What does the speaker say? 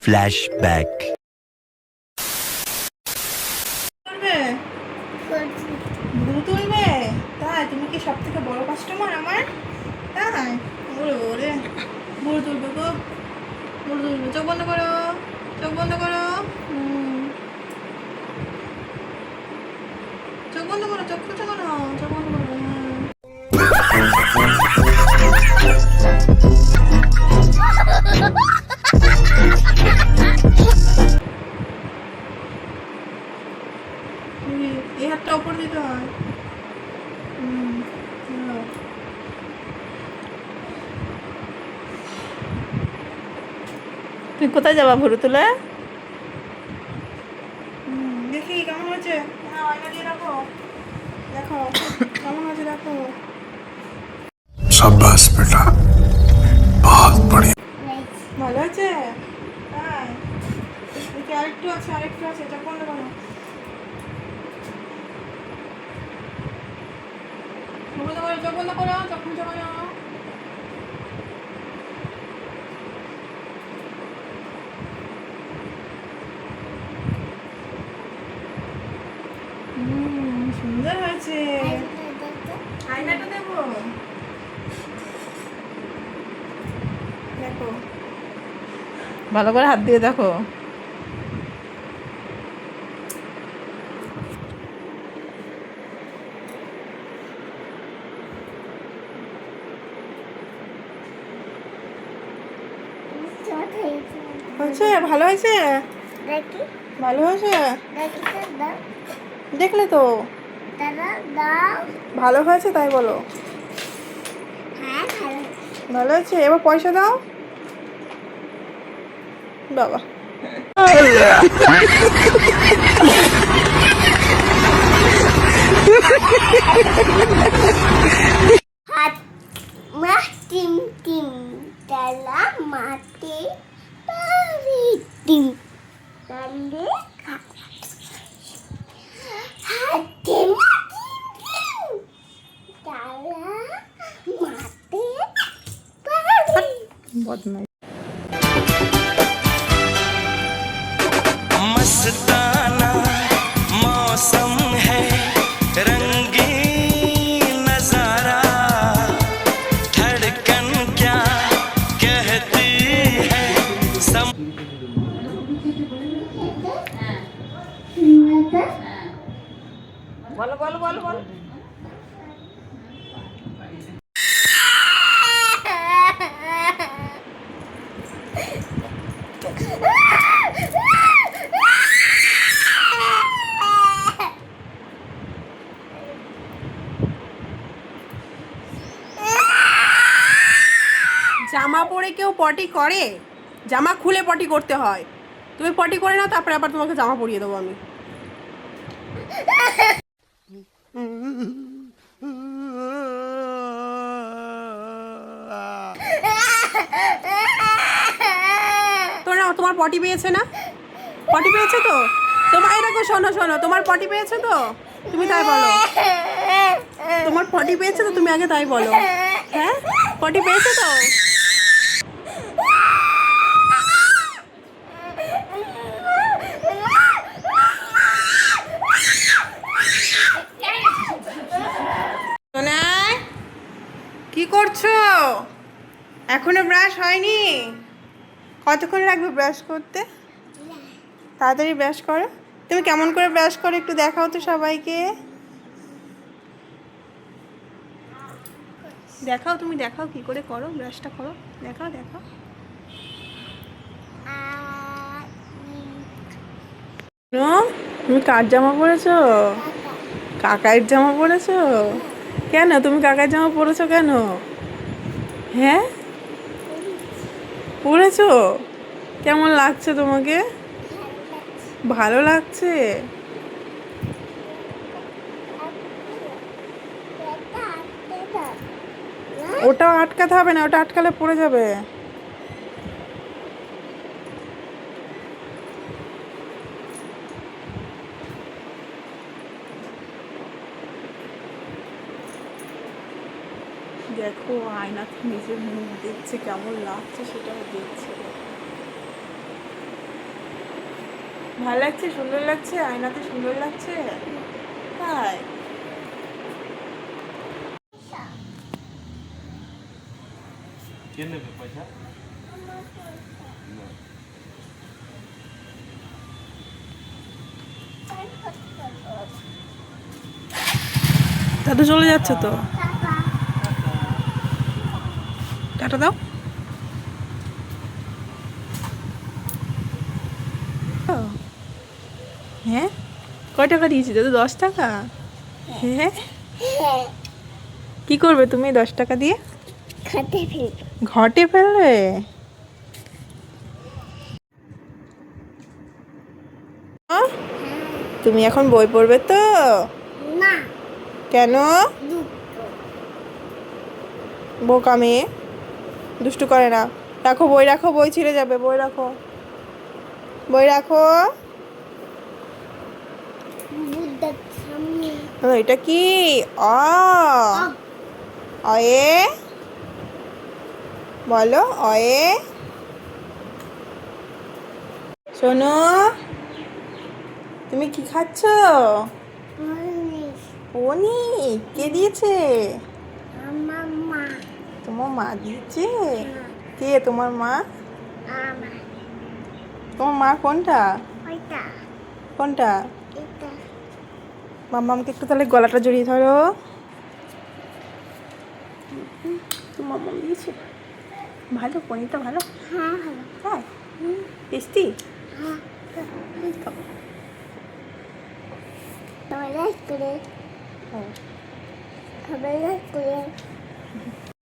Flashback. ঘুম তুলবে? তাই তুমি কি সব থেকে বড় কাস্টমার আমার? তাই ওরে ওরে ভুরু তুলবে গো, ভুরু তুলবে। চোখ বন্ধ করো, চোখ বন্ধ করো, চোখ বন্ধ করো, চোখ খুলছো কেন? চোখ বন্ধ করো। এই হাতটা উপর দিতে হয়। তুই কোথায় যাবা ভুরু তুলে? দেখি কেমন হয়েছে। হ্যাঁ, আয়না দিয়ে রাখো, দেখো কেমন হয়েছে, দেখো। शाबाश बेटा, बहुत बढ़िया। ভালো হয়েছে? হ্যাঁ, দেখি আরেকটু আছে, আরেকটু আছে। এটা কোনটা করো? চোখ বন্ধ করো, চোখ বন্ধ করো, চোখ বন্ধ করো। সুন্দর হয়েছে। আয়নাটা দেবো, দেখো। ভালো করে হাত দিয়ে দেখো। হয়েছে? ভালো হয়েছে? ভালো হয়েছে? দেখলে তো ভালো হয়েছে, তাই বলো। ভালো হয়েছে। এবার পয়সা দাও বাবা। Tim tim dalam mati pari tim dalam hati mati tim dalam mati pari. বদমাই। मस्ताना मौसम है, रंगीन नजारा, धड़कन क्या कहती है বলো বলো বলো বলো। জামা পরে কেউ পটি করে? জামা খুলে পটি করতে হয়। তুমি পটি করে নাও, তারপরে আবার তোমাকে জামা পরিয়ে দেবো আমি। তোমার পটি পেয়েছে না? পটি পেয়েছে তো? তোমার এরকম শোনো শোনো, তোমার পটি পেয়েছে তো? তুমি তাই বলো। তোমার পটি পেয়েছে তো? তুমি আগে তাই বলো। হ্যাঁ, পটি পেয়েছে তো? সোনাই, কি করছো? এখনো ব্রাশ হয়নি? কতক্ষণ লাগবে ব্রাশ করতে? তাড়াতাড়ি ব্রাশ করো। তুমি কেমন করে ব্রাশ করো একটু দেখাও তো সবাইকে। দেখাও, তুমি দেখাও কি করে করো, ব্রাশটা করো, দেখাও দেখাও। তুমি কার জামা পরেছো? কাকাইয়ের জামা পরেছো? কেন তুমি কাকার জামা পরেছো কেন? হ্যাঁ, পরেছো? কেমন লাগছে তোমাকে? ভালো লাগছে? ওটাও আটকাতে হবে না, ওটা আটকালে পড়ে যাবে। দেখো আয়নাতে নিজের মুখ দেখছে, কেমন লাগছে সেটাও দেখছে। ভালো লাগছে, সুন্দর লাগছে, আয়নাতে সুন্দর লাগছে। তাই দাদু চলে যাচ্ছে তো, টাটা দাও। হ্যাঁ, কয় টাকা দিয়েছি দাদু? 10 টাকা। হ্যাঁ, কি করবে তুমি 10 টাকা দিয়ে? খাতে ফেলবো। ঘটে ফেলবে? তুমি এখন বই পড়বে তো? না, কেন? দুটো। বোকা মেয়ে, দুষ্টু করে না। রাখো বই, রাখো, বই ছিঁড়ে যাবে। বই রাখো, বই রাখো। বুদ্ধর সামনে। এটা কি? অ, অয়ে বলো, অয়ে। শোনো, তুমি কি খাচ্ছ? মনীষ, পনি কে দিয়েছে? আমার মা, তোমার মা দিয়েছে? কে তোমার মা? আমার, তোমার মা কোনটা? ওইটা, কোনটা? এটা। মাম্মা আমাকে একটু তাহলে গলাটা জড়িয়ে ধরো। মাম্মা দিয়েছে। ভালো, পনিরটা ভালো। হ্যাঁ, হ্যাঁ, হ্যাঁ, টেস্টি। হ্যাঁ। সবাই লাইক করে, সবাই লাইক করে।